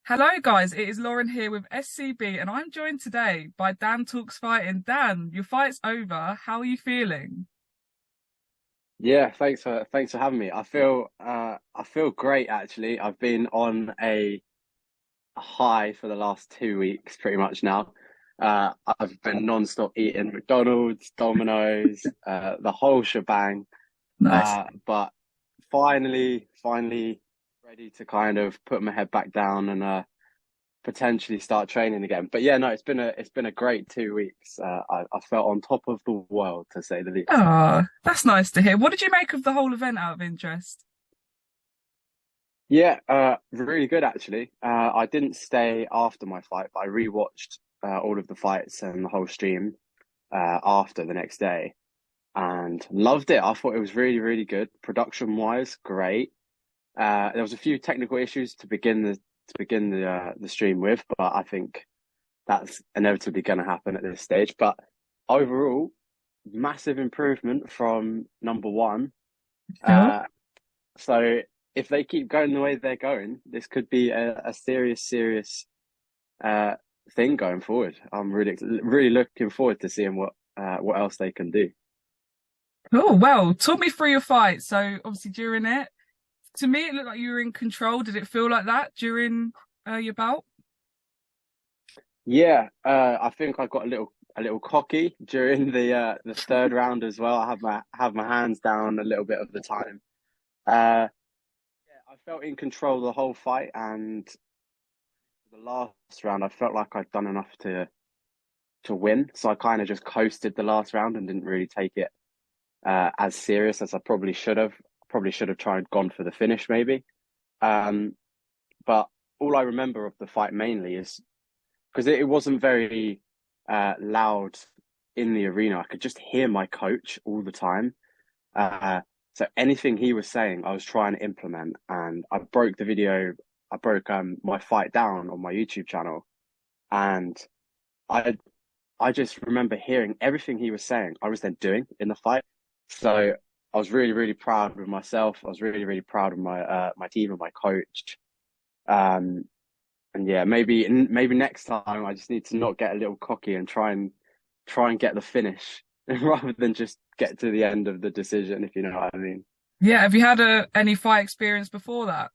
Hello, guys. It is Lauren here with SCB, and I'm joined today by Dan Talks Fighting. Dan, your fight's over. How are you feeling? Yeah, thanks for having me. I feel great actually. I've been on a high for the last 2 weeks pretty much now. I've been non-stop eating McDonald's, Domino's, the whole shebang. Nice. But finally ready to kind of put my head back down and potentially start training again. But yeah, no, it's been a great 2 weeks. I felt on top of the world to say the least. Ah, that's nice to hear. What did you make of the whole event out of interest? Yeah, really good actually. I didn't stay after my fight, but I rewatched all of the fights and the whole stream after the next day and loved it. I thought it was really, really good. Production wise, great. There was a few technical issues to begin the stream with, but I think that's inevitably going to happen at this stage. But overall, massive improvement from number one. Sure. Uh, so if they keep going the way they're going, this could be a serious uh, thing going forward. I'm really looking forward to seeing what else they can do. Oh, well, talk me through your fight. So, obviously, during it, to me, it looked like you were in control. Did it feel like that during your bout? Yeah, I think I got a little cocky during the third round as well. I have my hands down a little bit of the time. Yeah, I felt in control the whole fight, and the last round, I felt like I'd done enough to win. So I kind of just coasted the last round and didn't really take it as serious as I probably should have. Probably should have tried gone for the finish maybe. Um, but all I remember of the fight mainly is because it wasn't very loud in the arena. I could just hear my coach all the time. Uh, so anything he was saying, I was trying to implement, and I broke the video. I broke my fight down on my YouTube channel, and I I just remember hearing everything he was saying. I was then doing in the fight. So I was really proud of myself. I was really proud of my team and my coach. Um, and yeah, maybe next time I just need to not get a little cocky and try and get the finish rather than just get to the end of the decision, if you know what I mean. Yeah. Have you had any fight experience before that?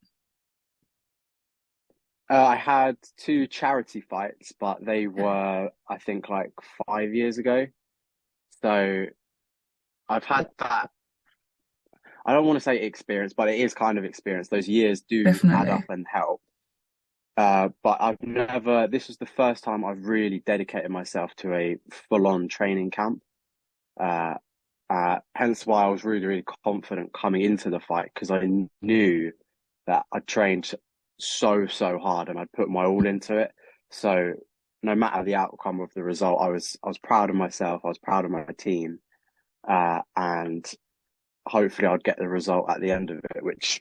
I had two charity fights, but they were, I think, like 5 years ago. So I've had that. I don't want to say experience, but it is kind of experience. Those years do add up Definitely. and help. But this was the first time I've really dedicated myself to a full-on training camp. Uh, hence why I was really confident coming into the fight because I knew that I trained so hard and I'd put my all into it. So no matter the outcome of the result, I was proud of myself. I was proud of my team, and hopefully I'd get the result at the end of it, which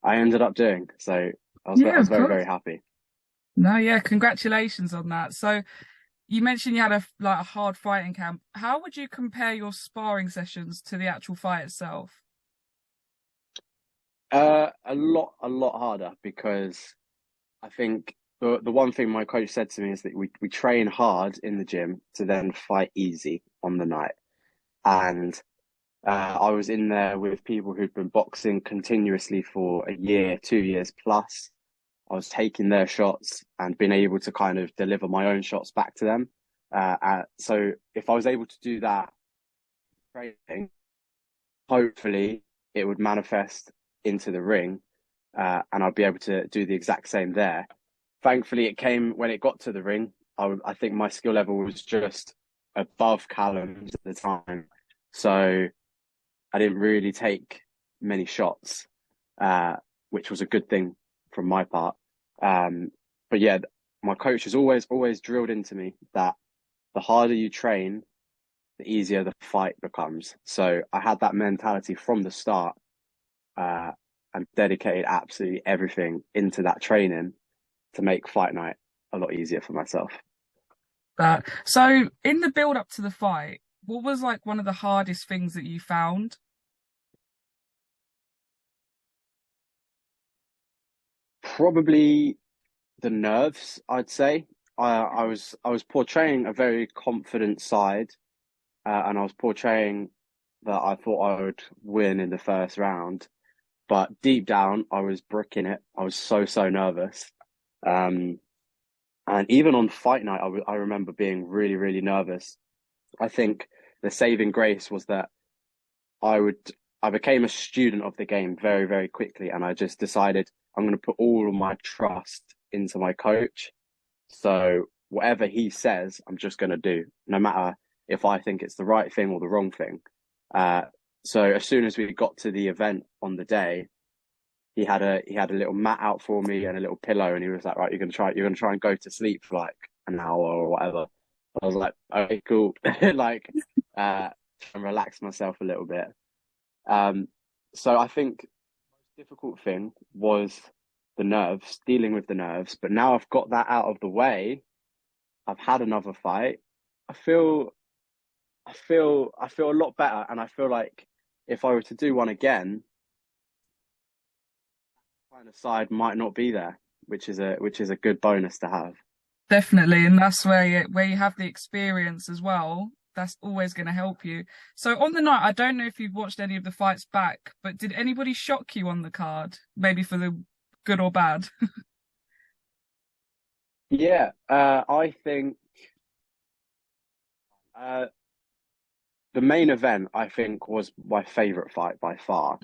I ended up doing. So I Yeah, was of very course. happy. No, yeah, congratulations on that. So, you mentioned you had a hard fighting camp. How would you compare your sparring sessions to the actual fight itself? A lot harder because I think the one thing my coach said to me is that we train hard in the gym to then fight easy on the night. And I was in there with people who'd been boxing continuously for a year, 2 years plus. I was taking their shots and being able to kind of deliver my own shots back to them. So if I was able to do that training, hopefully it would manifest into the ring, and I'd be able to do the exact same there. Thankfully, it came when it got to the ring. I think my skill level was just above Callum's at the time, so I didn't really take many shots, uh, which was a good thing from my part. Um, but yeah, my coach has always drilled into me that the harder you train, the easier the fight becomes. So I had that mentality from the start, uh, and dedicated absolutely everything into that training to make fight night a lot easier for myself. That so in the build up to the fight, what was like one of the hardest things that you found? Probably the nerves, I'd say. I was portraying a very confident side, and I was portraying that I thought I would win in the first round. But deep down, I was bricking it. I was so nervous. Um, and even on fight night, I remember being really nervous. I think the saving grace was that I would I became a student of the game very quickly, and I just decided I'm going to put all of my trust into my coach. So whatever he says, I'm just going to do, no matter if I think it's the right thing or the wrong thing. Uh, so as soon as we got to the event on the day, he had a little mat out for me and a little pillow, and he was like, "Right, you're gonna try and go to sleep for like an hour or whatever." I was like, "Okay, cool." Like, and relax myself a little bit. Um, so I think the most difficult thing was the nerves, dealing with the nerves. But now I've got that out of the way. I've had another fight. I feel, I feel a lot better, and I feel like if I were to do one again, kind of side might not be there, which is a good bonus to have. Definitely, and that's where you have the experience as well. That's always going to help you. So on the night, I don't know if you've watched any of the fights back, but did anybody shock you on the card? Maybe for the good or bad? Yeah, I think uh, the main event I think was my favorite fight by far.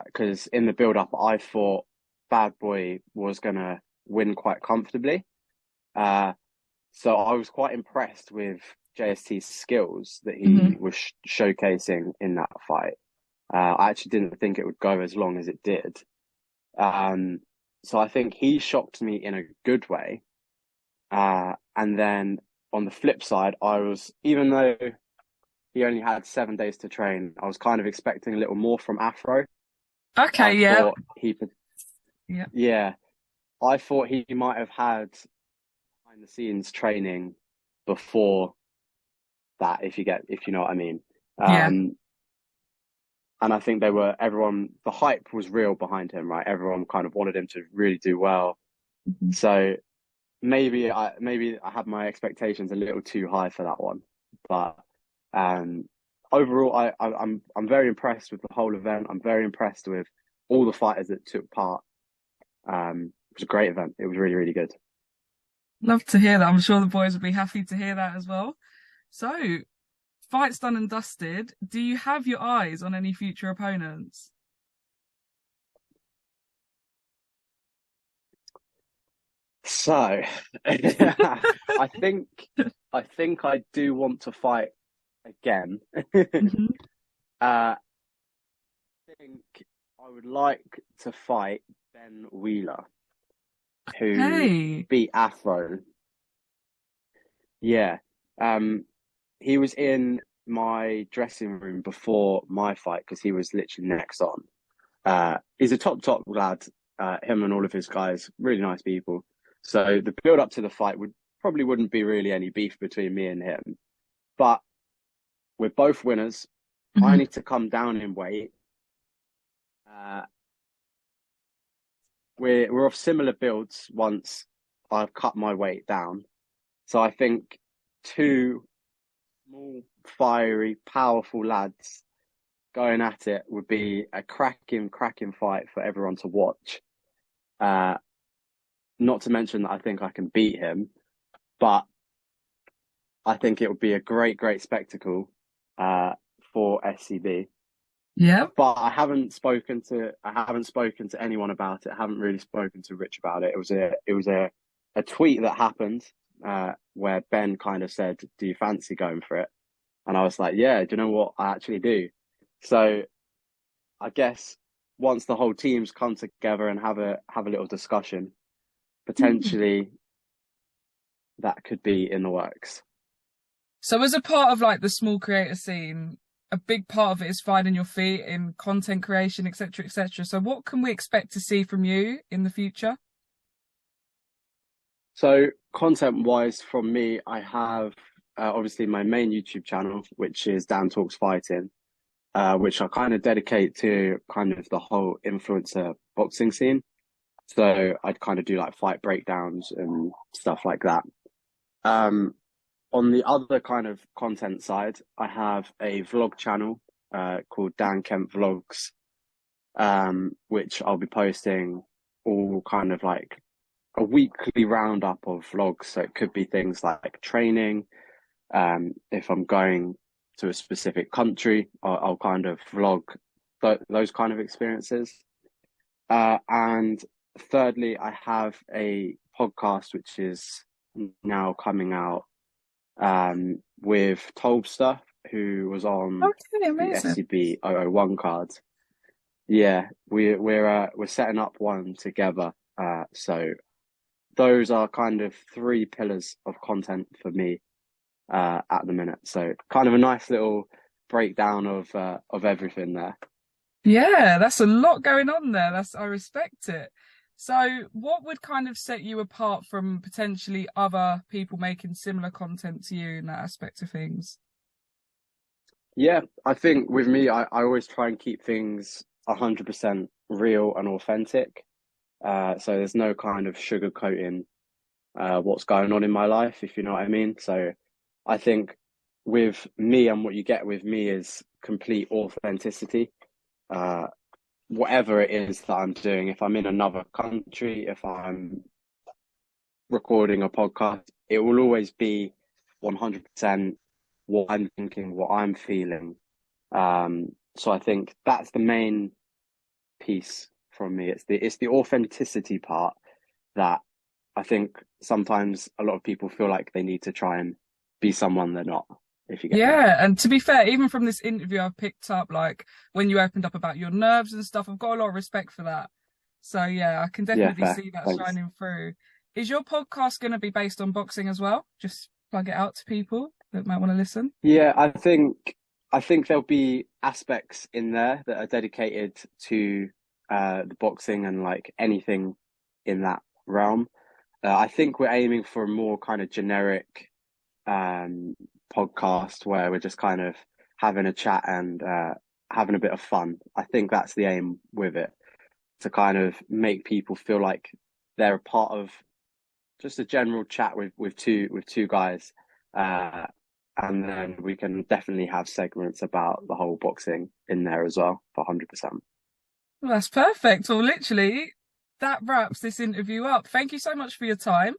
Because in the build up, I thought Bad Boy was gonna win quite comfortably. Uh, so I was quite impressed with JST's skills that he Hmm. was showcasing in that fight. I actually didn't think it would go as long as it did. Um, so I think he shocked me in a good way. And then on the flip side, even though he only had 7 days to train, I was kind of expecting a little more from Afro. Okay, I yeah, thought he, yeah, yeah, I thought he might have had behind the scenes training before that, if you know what I mean. yeah. Um, and I think the hype was real behind him, right? Everyone kind of wanted him to really do well. Mhm. So maybe I had my expectations a little too high for that one, but um, overall, I'm very impressed with the whole event. I'm very impressed with all the fighters that took part. It was a great event. It was really good. Love to hear that. I'm sure the boys will be happy to hear that as well. So, fight's done and dusted. Do you have your eyes on any future opponents? So, I think I do want to fight again. Hmm. I think I would like to fight Ben Wheeler, who Hey. beat Afro. Yeah. He was in my dressing room before my fight because he was literally next on. He's a top lad. Him and all of his guys, really nice people. So the build up to the fight wouldn't be really any beef between me and him. But we're both winners. I Hmm. need to come down in weight. Uh, we're of similar builds once I've cut my weight down. So I think two small, fiery, powerful lads going at it would be a cracking fight for everyone to watch. Uh, Not to mention that I think I can beat him, but I think it would be a great spectacle for SCB. Yeah. But I haven't spoken to anyone about it. I haven't really spoken to Rich about it. It was a tweet that happened where Ben kind of said, "Do you fancy going for it?" And I was like, "Yeah, do you know what? I actually do." So I guess once the whole team's come together and have a little discussion, potentially that could be in the works. So, as a part of like the small creator scene, a big part of it is finding your feet in content creation, etc., etc. So, what can we expect to see from you in the future? So content wise, from me, I have obviously my main YouTube channel, which is Dan Talks Fighting, which I kind of dedicate to kind of the whole influencer boxing scene. So I'd kind of do like fight breakdowns and stuff like that. Um, on the other kind of content side, I have a vlog channel called Dan Kemp Vlogs, which I'll be posting all kind of like a weekly roundup of vlogs. So it could be things like training. If I'm going to a specific country, I'll kind of vlog those kind of experiences. And thirdly, I have a podcast which is now coming out with Tolbster, who was on Okay, the amazing. SCB 001 card. Yeah, we're setting up one together. So those are kind of three pillars of content for me at the minute. So kind of a nice little breakdown of everything there. Yeah, that's a lot going on there. I respect it. So, what would kind of set you apart from potentially other people making similar content to you in that aspect of things? Yeah, I think with me, I always try and keep things 100% real and authentic. So there's no kind of sugarcoating what's going on in my life, if you know what I mean. So I think with me and what you get with me is complete authenticity. Uh, Whatever it is that I'm doing, if I'm in another country, if I'm recording a podcast, it will always be 100% what I'm thinking, what I'm feeling. So I think that's the main piece from me. It's the authenticity part that I think sometimes a lot of people feel like they need to try and be someone they're not, if you get me. Yeah, and to be fair, even from this interview, I've picked up like when you opened up about your nerves and stuff, I've got a lot of respect for that. So yeah, I can Yeah, definitely fair. see that Thanks. shining through. Is your podcast going to be based on boxing as well? Just plug it out to people that might want to listen. Yeah, I think there'll be aspects in there that are dedicated to the boxing and like anything in that realm. I think we're aiming for a more kind of generic um, podcast where we're just kind of having a chat and having a bit of fun. I think that's the aim with it, to kind of make people feel like they're a part of just a general chat with two guys. Uh, and then we can definitely have segments about the whole boxing in there as well for 100%. Well, that's perfect. Well, literally, that wraps this interview up. Thank you so much for your time.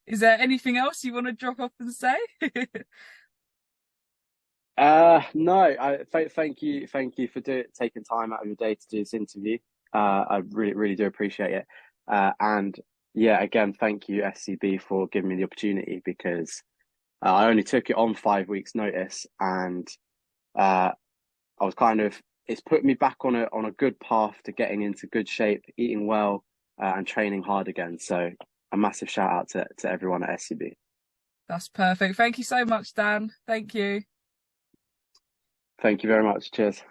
Is there anything else you want to drop off and say? No, thank you for taking time out of your day to do this interview. I really, really do appreciate it. And yeah, again, thank you, SCB, for giving me the opportunity because I only took it on 5 weeks' notice, and uh, I was kind of it's put me back on a good path to getting into good shape, eating well, and training hard again. So a massive shout out to everyone at SCB. That's perfect. Thank you so much, Dan. Thank you. Thank you very much. Cheers.